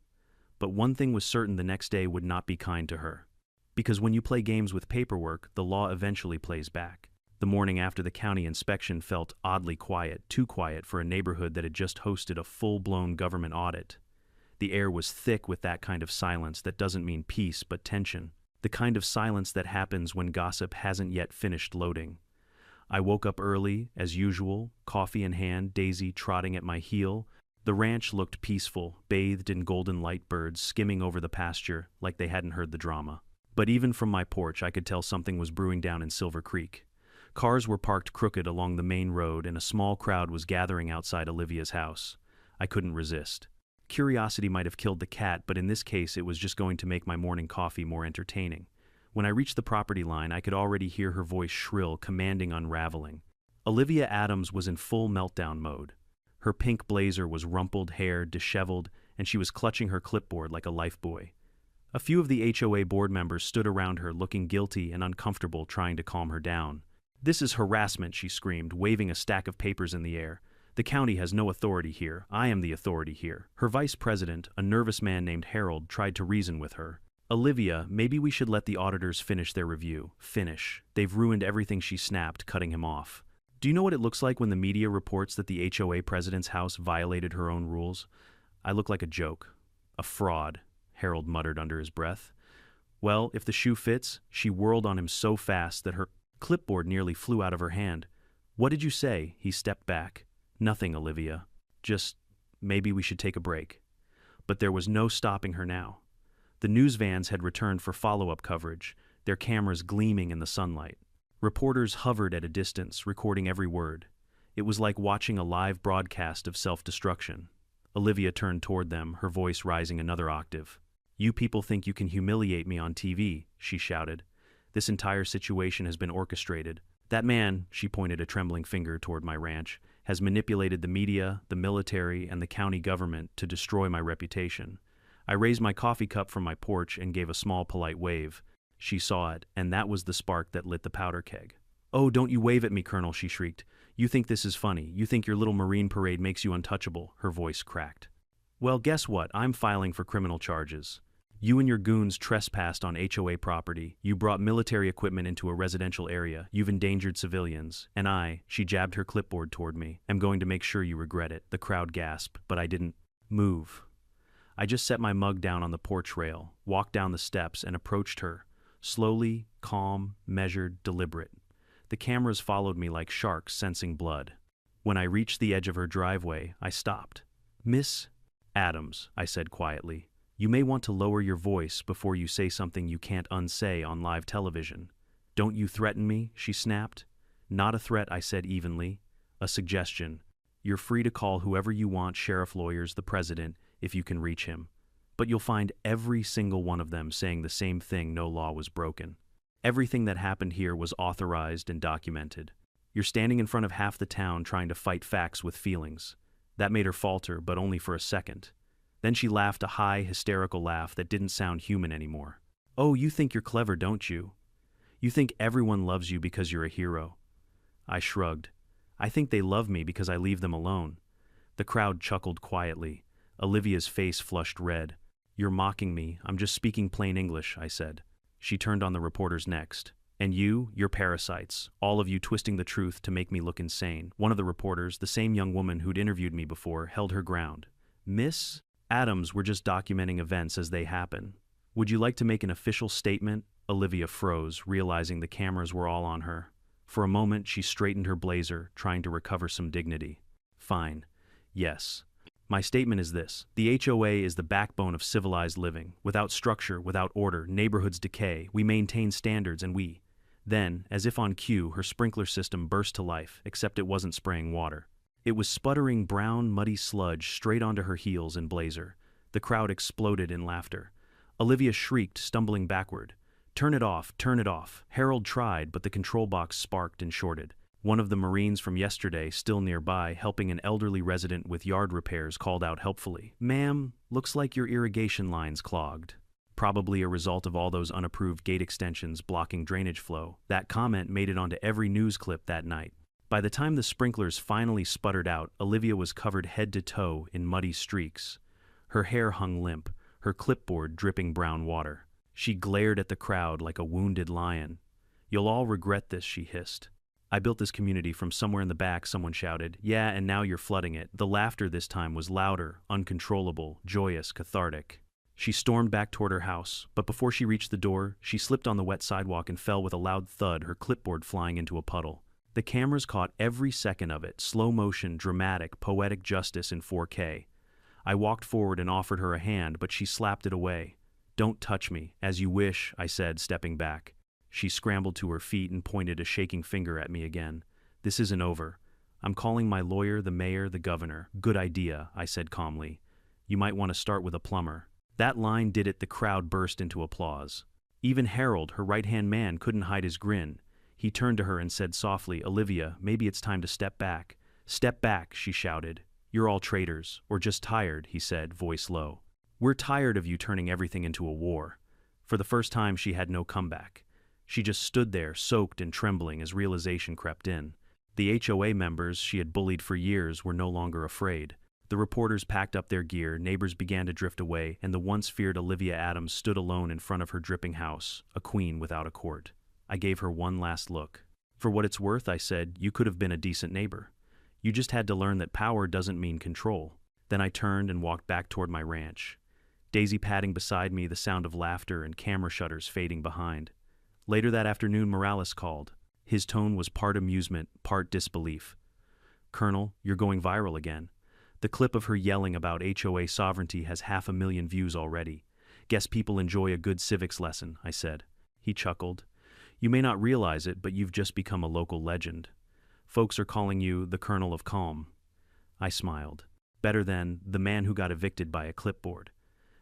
But one thing was certain: the next day would not be kind to her. Because when you play games with paperwork, the law eventually plays back. The morning after the county inspection felt oddly quiet, too quiet for a neighborhood that had just hosted a full-blown government audit. The air was thick with that kind of silence that doesn't mean peace but tension. The kind of silence that happens when gossip hasn't yet finished loading. I woke up early, as usual, coffee in hand, Daisy trotting at my heel. The ranch looked peaceful, bathed in golden light birds skimming over the pasture like they hadn't heard the drama. But even from my porch, I could tell something was brewing down in Silver Creek. Cars were parked crooked along the main road, and a small crowd was gathering outside Olivia's house. I couldn't resist. Curiosity might have killed the cat, but in this case it was just going to make my morning coffee more entertaining. When I reached the property line, I could already hear her voice shrill, commanding unraveling. Olivia Adams was in full meltdown mode. Her pink blazer was rumpled hair, disheveled, and she was clutching her clipboard like a lifebuoy. A few of the HOA board members stood around her, looking guilty and uncomfortable, trying to calm her down. "This is harassment," she screamed, waving a stack of papers in the air. "The county has no authority here. I am the authority here." Her vice president, a nervous man named Harold, tried to reason with her. "Olivia, maybe we should let the auditors finish their review." "Finish. They've ruined everything," she snapped, cutting him off. "Do you know what it looks like when the media reports that the HOA president's house violated her own rules? I look like a joke. A fraud," Harold muttered under his breath. "Well, if the shoe fits," she whirled on him so fast that her clipboard nearly flew out of her hand. "What did you say?" He stepped back. "Nothing, Olivia. Just, maybe we should take a break." But there was no stopping her now. The news vans had returned for follow-up coverage, their cameras gleaming in the sunlight. Reporters hovered at a distance, recording every word. It was like watching a live broadcast of self-destruction. Olivia turned toward them, her voice rising another octave. "You people think you can humiliate me on TV," she shouted. "This entire situation has been orchestrated. That man," she pointed a trembling finger toward my ranch, "has manipulated the media, the military, and the county government to destroy my reputation." I raised my coffee cup from my porch and gave a small polite wave. She saw it, and that was the spark that lit the powder keg. "Oh, don't you wave at me, Colonel," she shrieked. "You think this is funny. You think your little Marine parade makes you untouchable." Her voice cracked. "Well, guess what? I'm filing for criminal charges. You and your goons trespassed on HOA property. You brought military equipment into a residential area. You've endangered civilians. And she jabbed her clipboard toward me, am going to make sure you regret it." The crowd gasped, but I didn't move. I just set my mug down on the porch rail, walked down the steps, and approached her. Slowly, calm, measured, deliberate. The cameras followed me like sharks sensing blood. When I reached the edge of her driveway, I stopped. "Miss Adams," I said quietly, "you may want to lower your voice before you say something you can't unsay on live television." "Don't you threaten me," she snapped. "Not a threat," I said evenly. "A suggestion. You're free to call whoever you want, sheriff, lawyers, the president, if you can reach him. But you'll find every single one of them saying the same thing: no law was broken. Everything that happened here was authorized and documented. You're standing in front of half the town trying to fight facts with feelings." That made her falter, but only for a second. Then she laughed a high, hysterical laugh that didn't sound human anymore. "Oh, you think you're clever, don't you? You think everyone loves you because you're a hero." I shrugged. "I think they love me because I leave them alone." The crowd chuckled quietly. Olivia's face flushed red. "You're mocking me. I'm just speaking plain English," I said. She turned on the reporters next. "And you're parasites, all of you twisting the truth to make me look insane." One of the reporters, the same young woman who'd interviewed me before, held her ground. "Miss Adams, we're just documenting events as they happen. Would you like to make an official statement?" Olivia froze, realizing the cameras were all on her. For a moment, she straightened her blazer, trying to recover some dignity. "Fine. Yes. My statement is this: the HOA is the backbone of civilized living. Without structure, without order, neighborhoods decay. We maintain standards, and we..." Then, as if on cue, her sprinkler system burst to life, except it wasn't spraying water. It was sputtering brown, muddy sludge straight onto her heels and blazer. The crowd exploded in laughter. Olivia shrieked, stumbling backward. "Turn it off, turn it off." Harold tried, but the control box sparked and shorted. One of the Marines from yesterday, still nearby, helping an elderly resident with yard repairs, called out helpfully, "Ma'am, looks like your irrigation line's clogged." Probably a result of all those unapproved gate extensions blocking drainage flow. That comment made it onto every news clip that night. By the time the sprinklers finally sputtered out, Olivia was covered head to toe in muddy streaks. Her hair hung limp, her clipboard dripping brown water. She glared at the crowd like a wounded lion. "You'll all regret this," she hissed. "I built this community from somewhere in the back," someone shouted. "Yeah, and now you're flooding it." The laughter this time was louder, uncontrollable, joyous, cathartic. She stormed back toward her house, but before she reached the door, she slipped on the wet sidewalk and fell with a loud thud, her clipboard flying into a puddle. The cameras caught every second of it, slow motion, dramatic, poetic justice in 4K. I walked forward and offered her a hand, but she slapped it away. "Don't touch me, as you wish," I said, stepping back. She scrambled to her feet and pointed a shaking finger at me again. "This isn't over. I'm calling my lawyer, the mayor, the governor." "Good idea," I said calmly. "You might want to start with a plumber." That line did it. The crowd burst into applause. Even Harold, her right-hand man, couldn't hide his grin. He turned to her and said softly, "Olivia, maybe it's time to step back." "Step back," she shouted. "You're all traitors, or just tired," he said, voice low. "We're tired of you turning everything into a war." For the first time, she had no comeback. She just stood there, soaked and trembling as realization crept in. The HOA members she had bullied for years were no longer afraid. The reporters packed up their gear, neighbors began to drift away, and the once feared Olivia Adams stood alone in front of her dripping house, a queen without a court. I gave her one last look. "For what it's worth," I said, "you could have been a decent neighbor. You just had to learn that power doesn't mean control." Then I turned and walked back toward my ranch. Daisy padding beside me, the sound of laughter and camera shutters fading behind. Later that afternoon, Morales called. His tone was part amusement, part disbelief. "Colonel, you're going viral again. The clip of her yelling about HOA sovereignty has 500,000 views already. Guess people enjoy a good civics lesson," I said. He chuckled. "You may not realize it, but you've just become a local legend. Folks are calling you the Colonel of Calm." I smiled. Better than the man who got evicted by a clipboard.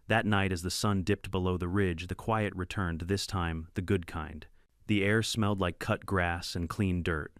That night, as the sun dipped below the ridge, the quiet returned, this time the good kind. The air smelled like cut grass and clean dirt.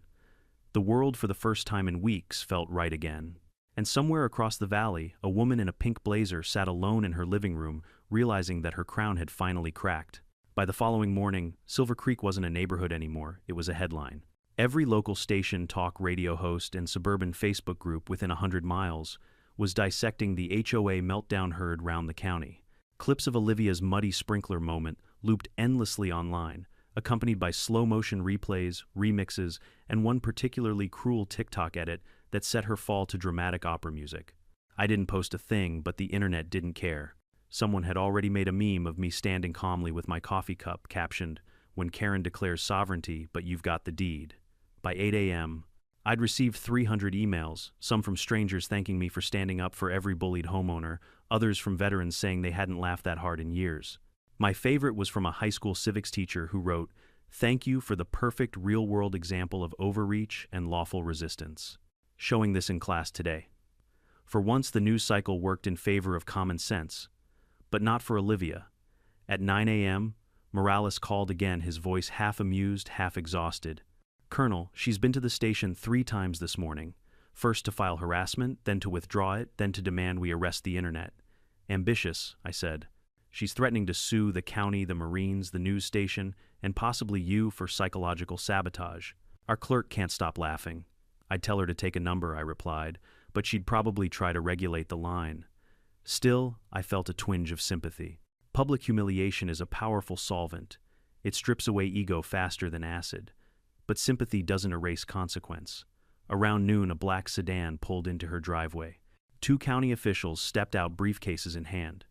The world, for the first time in weeks, felt right again. And somewhere across the valley, a woman in a pink blazer sat alone in her living room, realizing that her crown had finally cracked. By the following morning, Silver Creek wasn't a neighborhood anymore, it was a headline. Every local station, talk radio host, and suburban Facebook group within 100 miles was dissecting the HOA meltdown heard round the county. Clips of Olivia's muddy sprinkler moment looped endlessly online, accompanied by slow-motion replays, remixes, and one particularly cruel TikTok edit that set her fall to dramatic opera music. I didn't post a thing, but the internet didn't care. Someone had already made a meme of me standing calmly with my coffee cup, captioned, "When Karen declares sovereignty, but you've got the deed." By 8 a.m., I'd received 300 emails, some from strangers thanking me for standing up for every bullied homeowner, others from veterans saying they hadn't laughed that hard in years. My favorite was from a high school civics teacher who wrote, "Thank you for the perfect real-world example of overreach and lawful resistance." Showing this in class today. For once, the news cycle worked in favor of common sense, but not for Olivia. At 9 a.m., Morales called again, his voice half amused, half exhausted. "Colonel, she's been to the station 3 times this morning, first to file harassment, then to withdraw it, then to demand we arrest the internet." "Ambitious," I said. "She's threatening to sue the county, the Marines, the news station, and possibly you for psychological sabotage." Our clerk can't stop laughing. "I'd tell her to take a number," I replied, "but she'd probably try to regulate the line." Still, I felt a twinge of sympathy. Public humiliation is a powerful solvent. It strips away ego faster than acid. But sympathy doesn't erase consequence. Around noon, a black sedan pulled into her driveway. 2 county officials stepped out, briefcases in hand.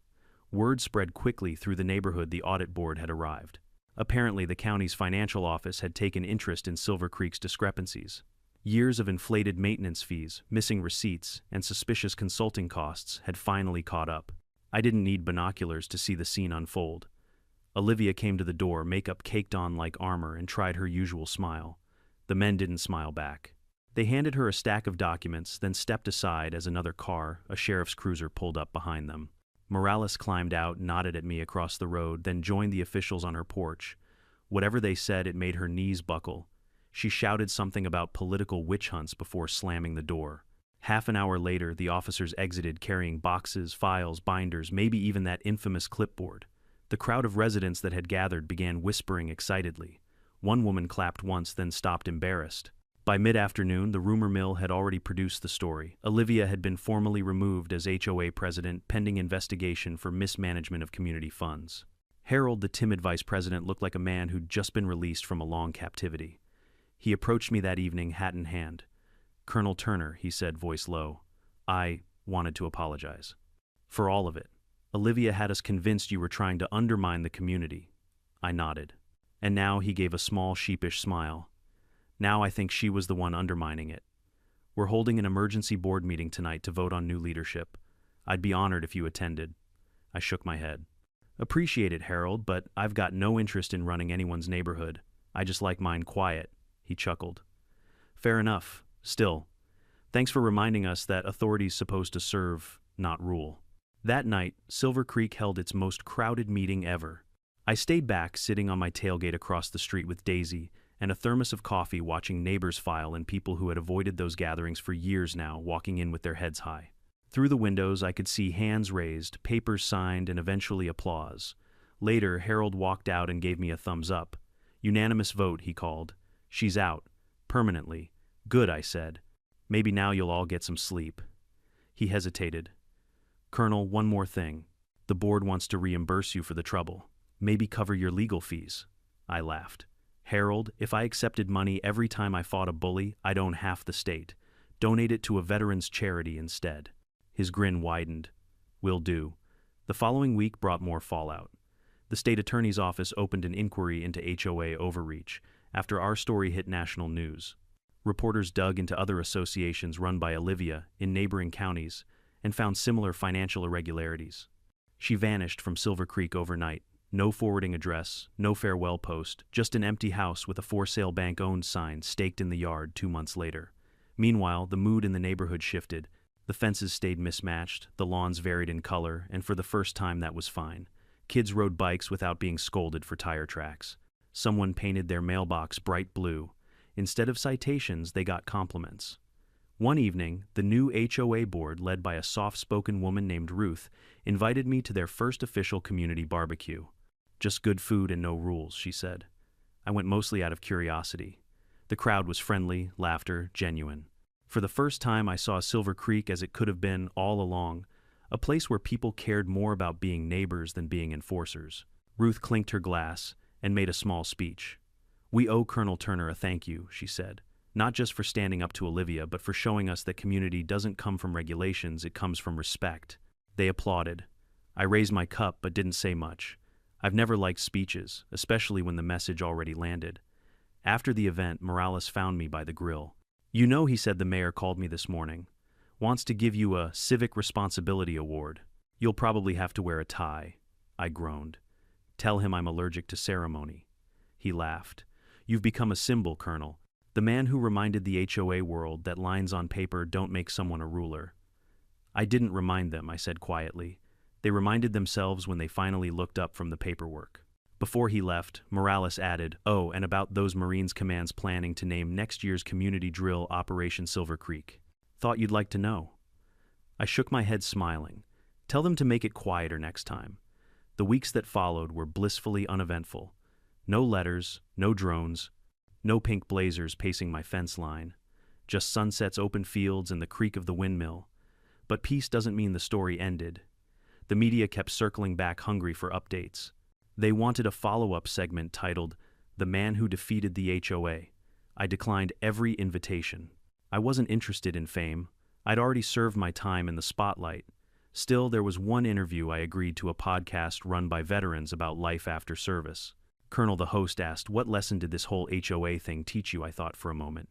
Word spread quickly through the neighborhood the audit board had arrived. Apparently, the county's financial office had taken interest in Silver Creek's discrepancies. Years of inflated maintenance fees, missing receipts, and suspicious consulting costs had finally caught up. I didn't need binoculars to see the scene unfold. Olivia came to the door, makeup caked on like armor, and tried her usual smile. The men didn't smile back. They handed her a stack of documents, then stepped aside as another car, a sheriff's cruiser, pulled up behind them. Morales climbed out, nodded at me across the road, then joined the officials on her porch. Whatever they said, it made her knees buckle. She shouted something about political witch hunts before slamming the door. Half an hour later, the officers exited carrying boxes, files, binders, maybe even that infamous clipboard. The crowd of residents that had gathered began whispering excitedly. One woman clapped once, then stopped embarrassed. By mid-afternoon, the rumor mill had already produced the story. Olivia had been formally removed as HOA president, pending investigation for mismanagement of community funds. Harold, the timid vice president, looked like a man who'd just been released from a long captivity. He approached me that evening, hat in hand. "Colonel Turner," he said, voice low, "I wanted to apologize. For all of it." Olivia had us convinced you were trying to undermine the community. I nodded. And now he gave a small, sheepish smile. Now I think she was the one undermining it. We're holding an emergency board meeting tonight to vote on new leadership. I'd be honored if you attended. I shook my head. Appreciate it, Harold, but I've got no interest in running anyone's neighborhood. I just like mine quiet. He chuckled. Fair enough. Still, thanks for reminding us that authority's supposed to serve, not rule. That night, Silver Creek held its most crowded meeting ever. I stayed back, sitting on my tailgate across the street with Daisy and a thermos of coffee, watching neighbors file and people who had avoided those gatherings for years now walking in with their heads high. Through the windows, I could see hands raised, papers signed, and eventually applause. Later, Harold walked out and gave me a thumbs up. Unanimous vote, he called. She's out. Permanently. Good, I said. Maybe now you'll all get some sleep. He hesitated. Colonel, one more thing. The board wants to reimburse you for the trouble. Maybe cover your legal fees. I laughed. Harold, if I accepted money every time I fought a bully, I'd own half the state. Donate it to a veterans charity instead. His grin widened. Will do. The following week brought more fallout. The state attorney's office opened an inquiry into HOA overreach after our story hit national news. Reporters dug into other associations run by Olivia in neighboring counties and found similar financial irregularities. She vanished from Silver Creek overnight. No forwarding address, no farewell post, just an empty house with a for-sale bank-owned sign staked in the yard 2 months later. Meanwhile, the mood in the neighborhood shifted. The fences stayed mismatched, the lawns varied in color, and for the first time that was fine. Kids rode bikes without being scolded for tire tracks. Someone painted their mailbox bright blue. Instead of citations, they got compliments. One evening, the new HOA board, led by a soft-spoken woman named Ruth, invited me to their first official community barbecue. Just good food and no rules, she said. I went mostly out of curiosity. The crowd was friendly, laughter, genuine. For the first time, I saw Silver Creek as it could have been all along, a place where people cared more about being neighbors than being enforcers. Ruth clinked her glass and made a small speech. We owe Colonel Turner a thank you, she said, not just for standing up to Olivia, but for showing us that community doesn't come from regulations, it comes from respect. They applauded. I raised my cup but didn't say much. I've never liked speeches, especially when the message already landed. After the event, Morales found me by the grill. You know, he said, the mayor called me this morning. Wants to give you a Civic Responsibility Award. You'll probably have to wear a tie. I groaned. Tell him I'm allergic to ceremony. He laughed. You've become a symbol, Colonel. The man who reminded the HOA world that lines on paper don't make someone a ruler. I didn't remind them, I said quietly. They reminded themselves when they finally looked up from the paperwork. Before he left, Morales added, oh, and about those Marines Command's planning to name next year's community drill Operation Silver Creek. Thought you'd like to know. I shook my head, smiling. Tell them to make it quieter next time. The weeks that followed were blissfully uneventful. No letters, no drones, no pink blazers pacing my fence line. Just sunsets, open fields, and the creak of the windmill. But peace doesn't mean the story ended. The media kept circling back, hungry for updates. They wanted a follow-up segment titled, The Man Who Defeated the HOA. I declined every invitation. I wasn't interested in fame. I'd already served my time in the spotlight. Still, there was one interview I agreed to, a podcast run by veterans about life after service. Colonel, the host, asked, what lesson did this whole HOA thing teach you? I thought for a moment.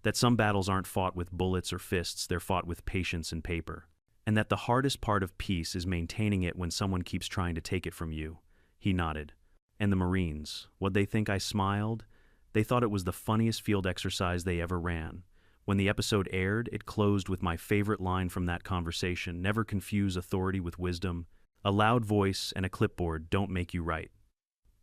That some battles aren't fought with bullets or fists, they're fought with patience and paper. And that the hardest part of peace is maintaining it when someone keeps trying to take it from you. He nodded. And the Marines, what'd they think? I smiled. They thought it was the funniest field exercise they ever ran. When the episode aired, it closed with my favorite line from that conversation: never confuse authority with wisdom. A loud voice and a clipboard don't make you right.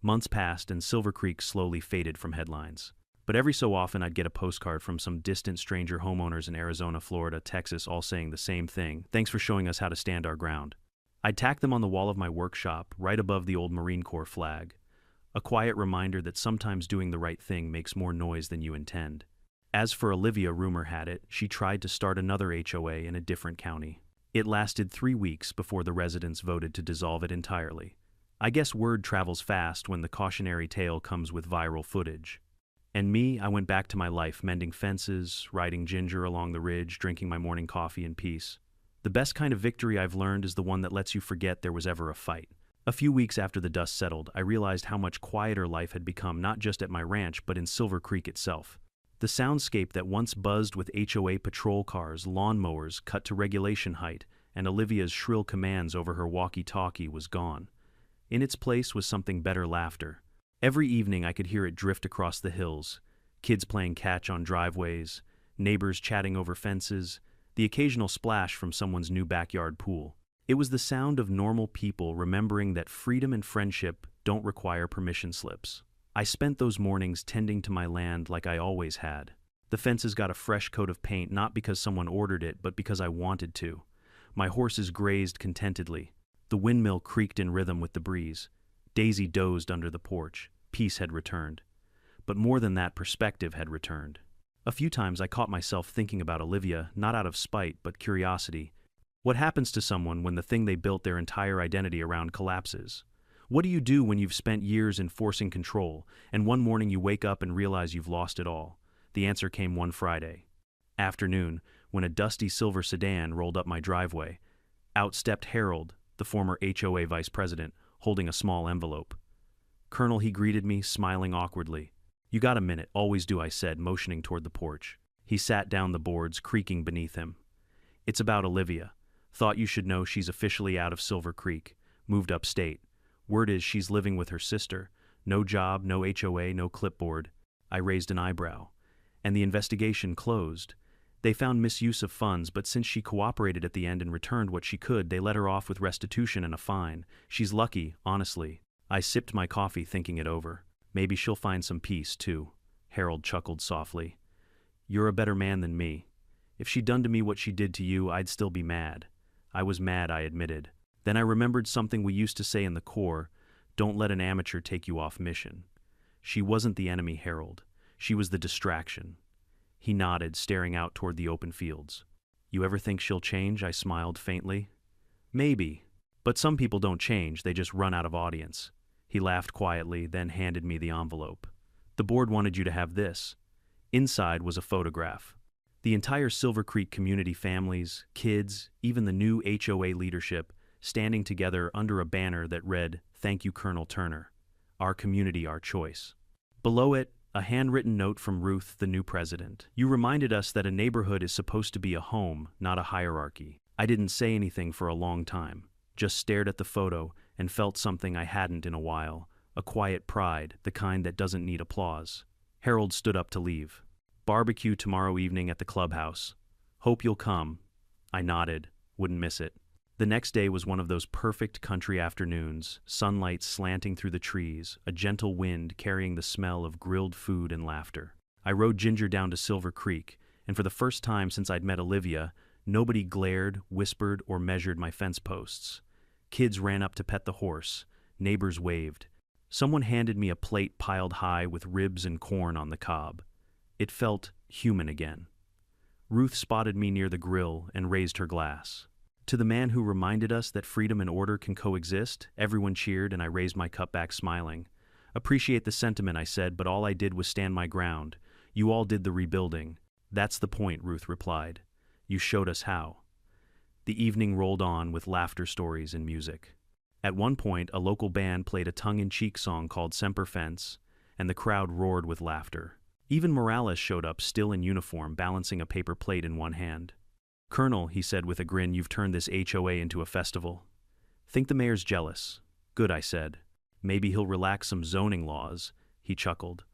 Months passed and Silver Creek slowly faded from headlines. But every so often I'd get a postcard from some distant stranger homeowners in Arizona, Florida, Texas, all saying the same thing. Thanks for showing us how to stand our ground. I'd tack them on the wall of my workshop, right above the old Marine Corps flag. A quiet reminder that sometimes doing the right thing makes more noise than you intend. As for Olivia, rumor had it, she tried to start another HOA in a different county. It lasted 3 weeks before the residents voted to dissolve it entirely. I guess word travels fast when the cautionary tale comes with viral footage. And me, I went back to my life, mending fences, riding Ginger along the ridge, drinking my morning coffee in peace. The best kind of victory I've learned is the one that lets you forget there was ever a fight. A few weeks after the dust settled, I realized how much quieter life had become not just at my ranch but in Silver Creek itself. The soundscape that once buzzed with HOA patrol cars, lawnmowers cut to regulation height, and Olivia's shrill commands over her walkie-talkie was gone. In its place was something better: laughter. Every evening I could hear it drift across the hills, kids playing catch on driveways, neighbors chatting over fences, the occasional splash from someone's new backyard pool. It was the sound of normal people remembering that freedom and friendship don't require permission slips. I spent those mornings tending to my land like I always had. The fences got a fresh coat of paint not because someone ordered it, but because I wanted to. My horses grazed contentedly. The windmill creaked in rhythm with the breeze. Daisy dozed under the porch. Peace had returned. But more than that, perspective had returned. A few times I caught myself thinking about Olivia, not out of spite, but curiosity. What happens to someone when the thing they built their entire identity around collapses? What do you do when you've spent years enforcing control, and one morning you wake up and realize you've lost it all? The answer came one Friday afternoon, when a dusty silver sedan rolled up my driveway. Out stepped Harold, the former HOA vice president, holding a small envelope. "Colonel," he greeted me, smiling awkwardly. "You got a minute?" "Always do," I said, motioning toward the porch. He sat down, the boards creaking beneath him. "It's about Olivia. Thought you should know she's officially out of Silver Creek, moved upstate. Word is she's living with her sister. No job, no HOA, no clipboard." I raised an eyebrow. "And the investigation closed. They found misuse of funds, but since she cooperated at the end and returned what she could, they let her off with restitution and a fine. She's lucky, honestly." I sipped my coffee, thinking it over. "Maybe she'll find some peace, too." Harold chuckled softly. "You're a better man than me. If she'd done to me what she did to you, I'd still be mad." I was mad, I admitted. Then I remembered something we used to say in the Corps: don't let an amateur take you off mission. She wasn't the enemy, Harold. She was the distraction. He nodded, staring out toward the open fields. "You ever think she'll change?" I smiled faintly. "Maybe. But some people don't change, they just run out of audience." He laughed quietly, then handed me the envelope. "The board wanted you to have this." Inside was a photograph. The entire Silver Creek community, families, kids, even the new HOA leadership, standing together under a banner that read, "Thank you, Colonel Turner. Our community, our choice." Below it, a handwritten note from Ruth, the new president. "You reminded us that a neighborhood is supposed to be a home, not a hierarchy." I didn't say anything for a long time, just stared at the photo and felt something I hadn't in a while, a quiet pride, the kind that doesn't need applause. Harold stood up to leave. "Barbecue tomorrow evening at the clubhouse. Hope you'll come." I nodded, wouldn't miss it. The next day was one of those perfect country afternoons, sunlight slanting through the trees, a gentle wind carrying the smell of grilled food and laughter. I rode Ginger down to Silver Creek, and for the first time since I'd met Olivia, nobody glared, whispered, or measured my fence posts. Kids ran up to pet the horse, neighbors waved. Someone handed me a plate piled high with ribs and corn on the cob. It felt human again. Ruth spotted me near the grill and raised her glass. "To the man who reminded us that freedom and order can coexist," everyone cheered, and I raised my cup back, smiling. "Appreciate the sentiment," I said, "but all I did was stand my ground. You all did the rebuilding." "That's the point," Ruth replied. "You showed us how." The evening rolled on with laughter, stories, and music. At one point, a local band played a tongue-in-cheek song called Semper Fence, and the crowd roared with laughter. Even Morales showed up, still in uniform, balancing a paper plate in one hand. "Colonel," he said with a grin, "you've turned this HOA into a festival." "Think the mayor's jealous." "Good," I said. "Maybe he'll relax some zoning laws." He chuckled.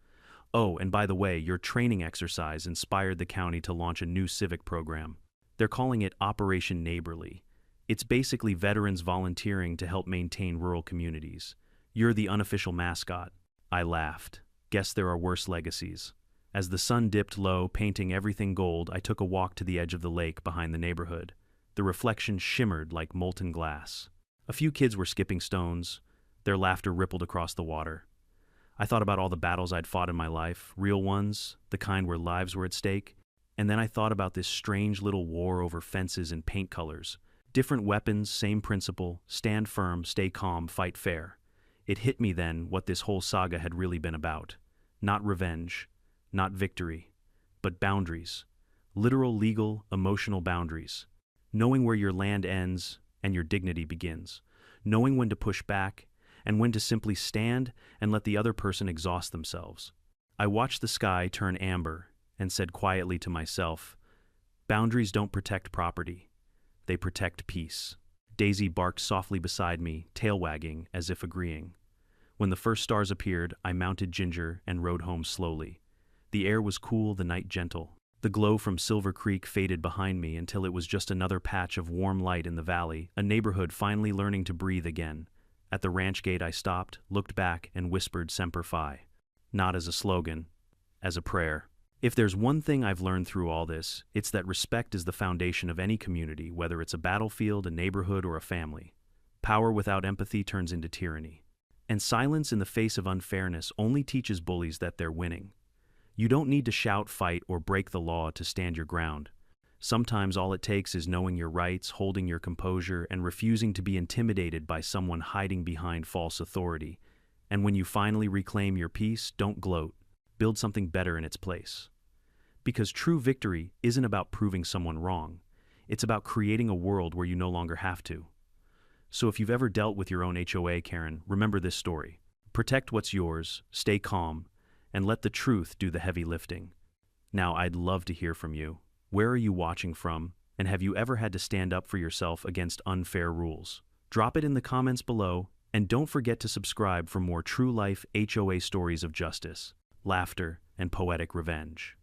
"Oh, and by the way, your training exercise inspired the county to launch a new civic program. They're calling it Operation Neighborly. It's basically veterans volunteering to help maintain rural communities. You're the unofficial mascot." I laughed. Guess there are worse legacies. As the sun dipped low, painting everything gold, I took a walk to the edge of the lake behind the neighborhood. The reflection shimmered like molten glass. A few kids were skipping stones. Their laughter rippled across the water. I thought about all the battles I'd fought in my life, real ones, the kind where lives were at stake. And then I thought about this strange little war over fences and paint colors. Different weapons, same principle: stand firm, stay calm, fight fair. It hit me then what this whole saga had really been about. Not revenge, not victory, but boundaries. Literal, legal, emotional boundaries. knowing where your land ends and your dignity begins, knowing when to push back and when to simply stand and let the other person exhaust themselves. I watched the sky turn amber and said quietly to myself, boundaries don't protect property, they protect peace. Daisy barked softly beside me, tail wagging as if agreeing. When the first stars appeared, I mounted Ginger and rode home slowly. The air was cool, the night gentle. The glow from Silver Creek faded behind me until it was just another patch of warm light in the valley, a neighborhood finally learning to breathe again. At the ranch gate I stopped, looked back, and whispered Semper Fi. Not as a slogan, as a prayer. If there's one thing I've learned through all this, it's that respect is the foundation of any community, whether it's a battlefield, a neighborhood, or a family. Power without empathy turns into tyranny. And silence in the face of unfairness only teaches bullies that they're winning. You don't need to shout, fight, or break the law to stand your ground. Sometimes all it takes is knowing your rights, holding your composure, and refusing to be intimidated by someone hiding behind false authority. And when you finally reclaim your peace, don't gloat. Build something better in its place. Because true victory isn't about proving someone wrong. It's about creating a world where you no longer have to. So if you've ever dealt with your own HOA, Karen, remember this story. Protect what's yours, stay calm, and let the truth do the heavy lifting. Now, I'd love to hear from you. Where are you watching from, and have you ever had to stand up for yourself against unfair rules? Drop it in the comments below, and don't forget to subscribe for more true-life HOA stories of justice, laughter, and poetic revenge.